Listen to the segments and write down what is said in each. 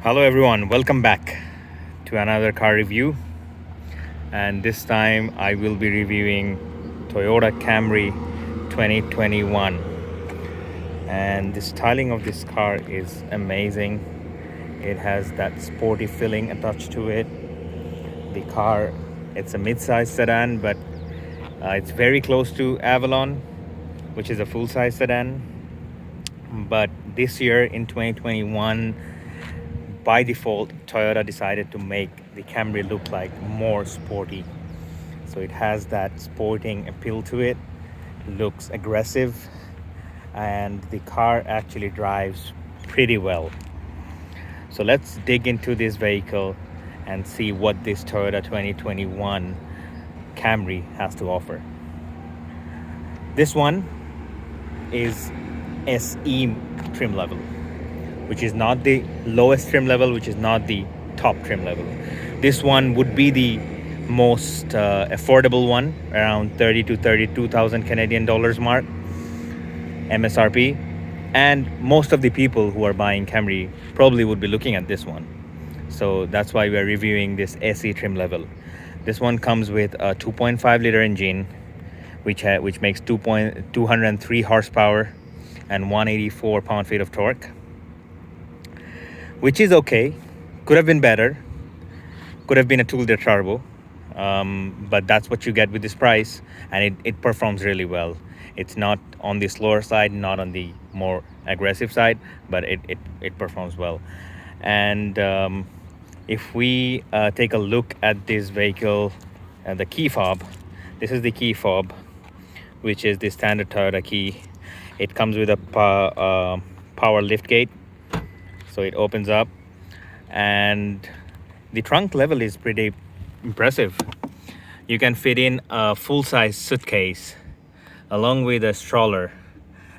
Hello everyone, welcome back to another car review, and this time I will be reviewing Toyota Camry 2021. And the styling of this car is amazing. It has that sporty feeling attached to it. The car, it's a mid-size sedan, but it's very close to Avalon, which is a full-size sedan. But this year in 2021, by default, Toyota decided to make the Camry look like more sporty. So it has that sporting appeal to it, looks aggressive, and the car actually drives pretty well. So let's dig into this vehicle and see what this Toyota 2021 Camry has to offer. This one is SE trim level, which is not the lowest trim level, which is not the top trim level. This one would be the most affordable one, around 30 to 32,000 Canadian dollars mark MSRP, and most of the people who are buying Camry probably would be looking at this one. So that's why we are reviewing this SE trim level. This one comes with a 2.5 liter engine, which makes 203 horsepower and 184 pound-feet of torque, which is okay. Could have been better. Could have been a 2-liter turbo, but that's what you get with this price, and it performs really well. It's not on the slower side, not on the more aggressive side, but it performs well. And if we take a look at this vehicle, the key fob, this is the key fob, which is the standard Toyota key. It comes with a power lift gate, so it opens up, and the trunk level is pretty impressive. You can fit in a full-size suitcase along with a stroller,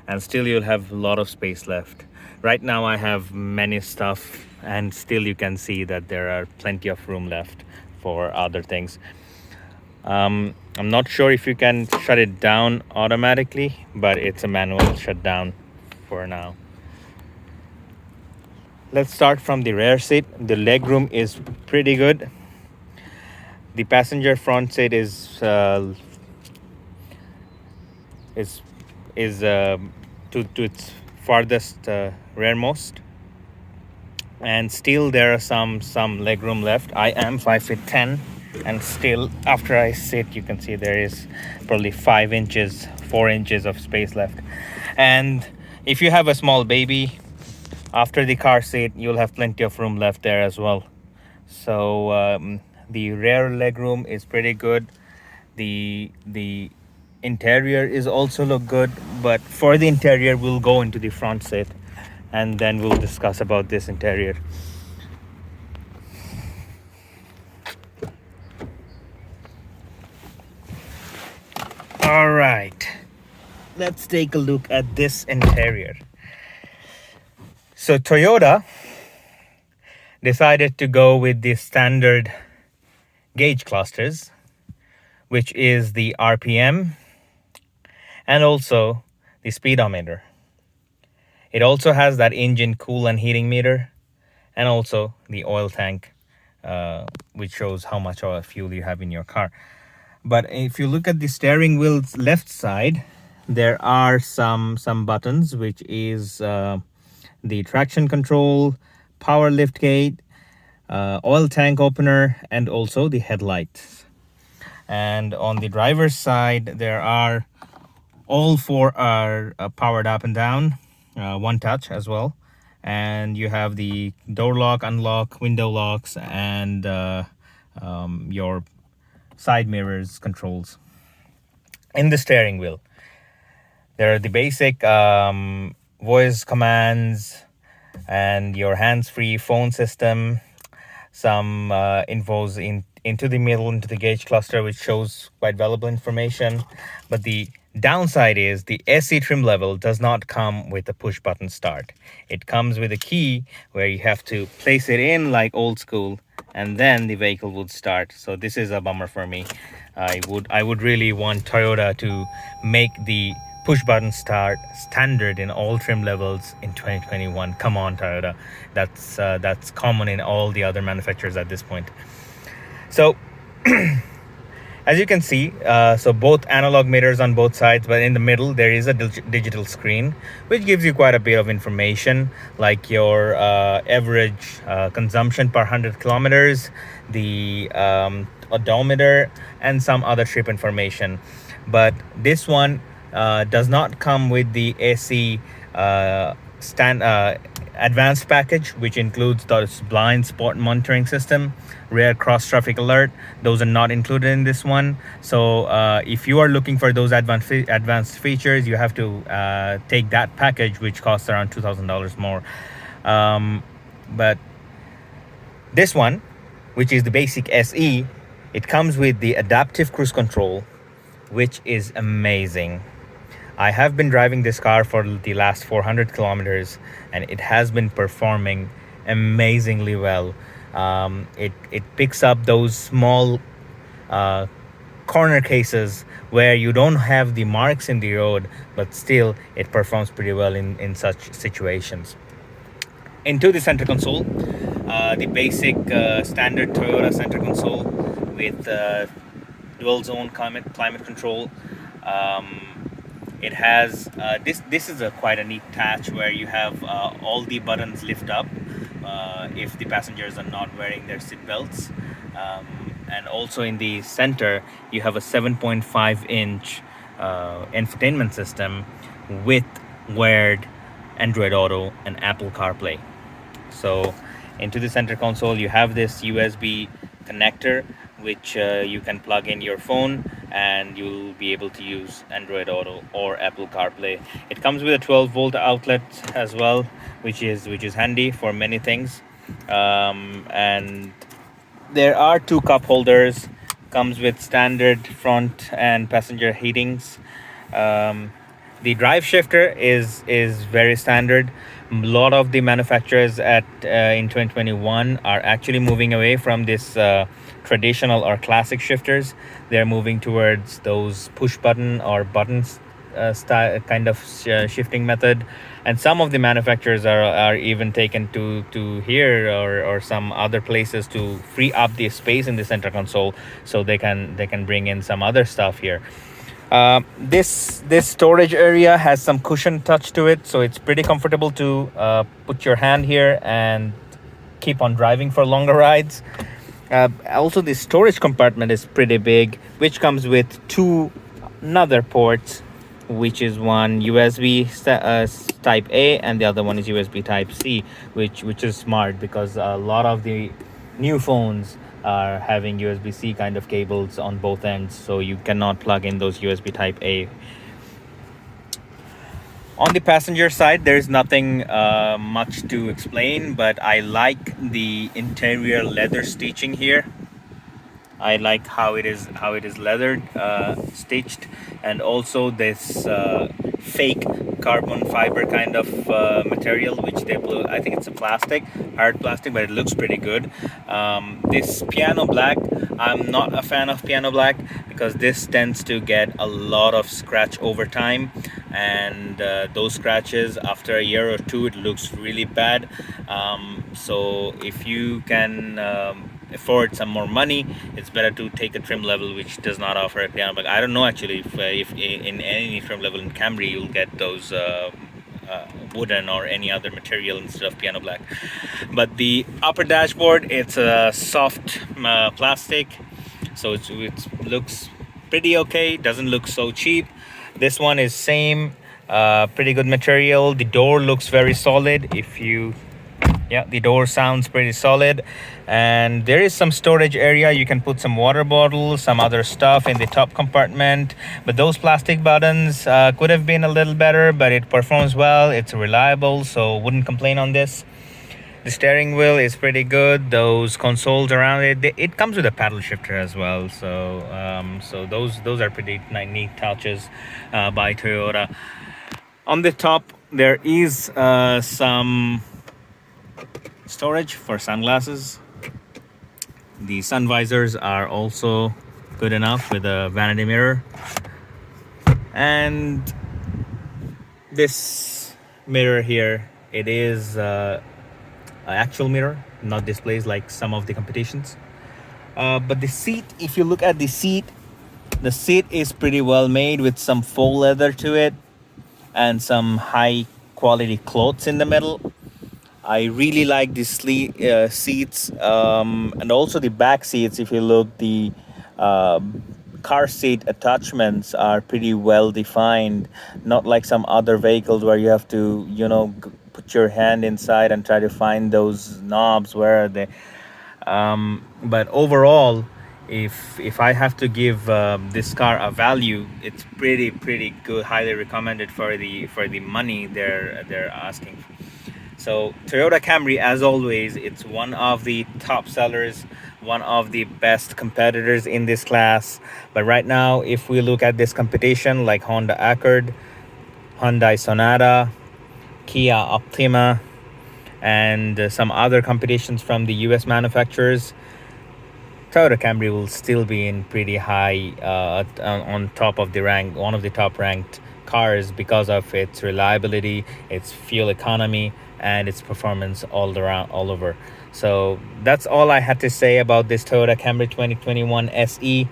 and still you'll have a lot of space left. Right now I have many stuff, and still you can see that there are plenty of room left for other things. I'm not sure if you can shut it down automatically, but it's a manual shutdown for now. Let's start from the rear seat. The leg room is pretty good. The passenger front seat is to its farthest rearmost, and still there are some leg room left. I am 5'10", and still after I sit, you can see there is probably 4 inches of space left. And if you have a small baby, after the car seat, you'll have plenty of room left there as well. So the rear leg room is pretty good. The interior is also look good, but for the interior we'll go into the front seat and then we'll discuss about this interior. All right, let's take a look at this interior. So Toyota decided to go with the standard gauge clusters, which is the RPM and also the speedometer. It also has that engine cool and heating meter, and also the oil tank, which shows how much fuel you have in your car. But if you look at the steering wheel's left side, there are some buttons, which is the traction control, power lift gate, oil tank opener, and also the headlights. And on the driver's side, there are all 4 are powered up and down, one touch as well. And you have the door lock, unlock, window locks, and your side mirrors controls. In the steering wheel, there are the basic voice commands and your hands-free phone system, some infos into the middle, into the gauge cluster, which shows quite valuable information. But the downside is the SE trim level does not come with a push button start. It comes with a key where you have to place it in like old school, and then the vehicle would start. So this is a bummer for me. I would really want Toyota to make the push button start standard in all trim levels in 2021. Come on, Toyota. That's common in all the other manufacturers at this point. So as you can see, so both analog meters on both sides, but in the middle there is a digital screen which gives you quite a bit of information, like your average consumption per 100 kilometers, the odometer, and some other trip information. But this one does not come with the AC advanced package, which includes the blind spot monitoring system, rear cross traffic alert. Those are not included in this one. So if you are looking for those advanced features, you have to take that package, which costs around $2,000 more. But this one, which is the basic SE, it comes with the adaptive cruise control, which is amazing. I have been driving this car for the last 400 kilometers and it has been performing amazingly well. It picks up those small corner cases where you don't have the marks in the road, but still it performs pretty well in such situations. Into the center console, the basic standard Toyota center console with dual zone climate control. It has this is quite a neat touch where you have all the buttons lift up if the passengers are not wearing their seat belts, and also in the center you have a 7.5-inch infotainment system with wired Android Auto and Apple CarPlay. So into the center console you have this USB connector which you can plug in your phone and you'll be able to use Android Auto or Apple CarPlay. It comes with a 12-volt outlet as well, which is handy for many things. And there are two cup holders. Comes with standard front and passenger heatings. The drive shifter is very standard. A lot of the manufacturers in 2021 are actually moving away from this traditional or classic shifters. They're moving towards those push button or buttons style kind of shifting method, and some of the manufacturers are even taken to here or some other places to free up the space in the center console so they can bring in some other stuff here. This storage area has some cushion touch to it, so it's pretty comfortable to put your hand here and keep on driving for longer rides. Also, the storage compartment is pretty big, which comes with two another ports, which is one USB type A and the other one is USB type C, which is smart because a lot of the new phones are having USB-C kind of cables on both ends, so you cannot plug in those USB type A. On the passenger side, there's nothing much to explain, but I like the interior leather stitching here. I like how it is leathered, stitched, and also this fake carbon fiber kind of material, which they blew. I think it's a hard plastic, but it looks pretty good. This piano black, I'm not a fan of piano black because this tends to get a lot of scratch over time, and those scratches after a year or two it looks really bad. So if you can afford some more money, it's better to take a trim level which does not offer a piano black. I don't know actually if in any trim level in Camry you'll get those wooden or any other material instead of piano black. But the upper dashboard, it's a soft plastic, so it looks pretty okay. Doesn't look so cheap. This one is same, pretty good material. The door looks very solid. The door sounds pretty solid, and there is some storage area. You can put some water bottles, some other stuff in the top compartment, but those plastic buttons could have been a little better, but it performs well. It's reliable, so wouldn't complain on this. The steering wheel is pretty good. Those consoles around it comes with a paddle shifter as well, so those are pretty neat touches by Toyota. On the top there is some storage for sunglasses. The sun visors are also good enough with a vanity mirror, and This mirror here, it is an actual mirror, not displays like some of the competitions. But the seat, if you look at the seat is pretty well made with some faux leather to it and some high quality clothes in the middle. I really like these seats, and also the back seats. If you look, the uh, car seat attachments are pretty well defined, not like some other vehicles where you have to, put your hand inside and try to find those knobs. Where are they? But overall, if I have to give this car a value, it's pretty good. Highly recommended for the money they're asking. So Toyota Camry, as always, it's one of the top sellers, one of the best competitors in this class. But right now, if we look at this competition like Honda Accord, Hyundai Sonata, Kia Optima, and some other competitions from the US manufacturers, Toyota Camry will still be in pretty high on top of the rank, one of the top ranked cars because of its reliability, its fuel economy, and its performance all over. So that's all I had to say about this Toyota Camry 2021 SE.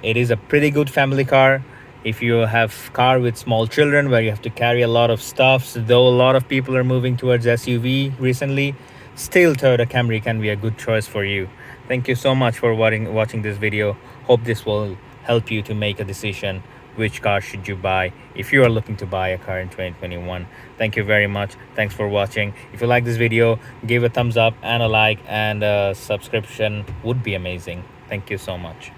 It is a pretty good family car. If you have car with small children where you have to carry a lot of stuff, so though a lot of people are moving towards SUV recently, still Toyota Camry can be a good choice for you. Thank you so much for watching this video. Hope this will help you to make a decision which car should you buy if you are looking to buy a car in 2021. Thank you very much. Thanks for watching. If you like this video, give a thumbs up and a like, and a subscription would be amazing. Thank you so much.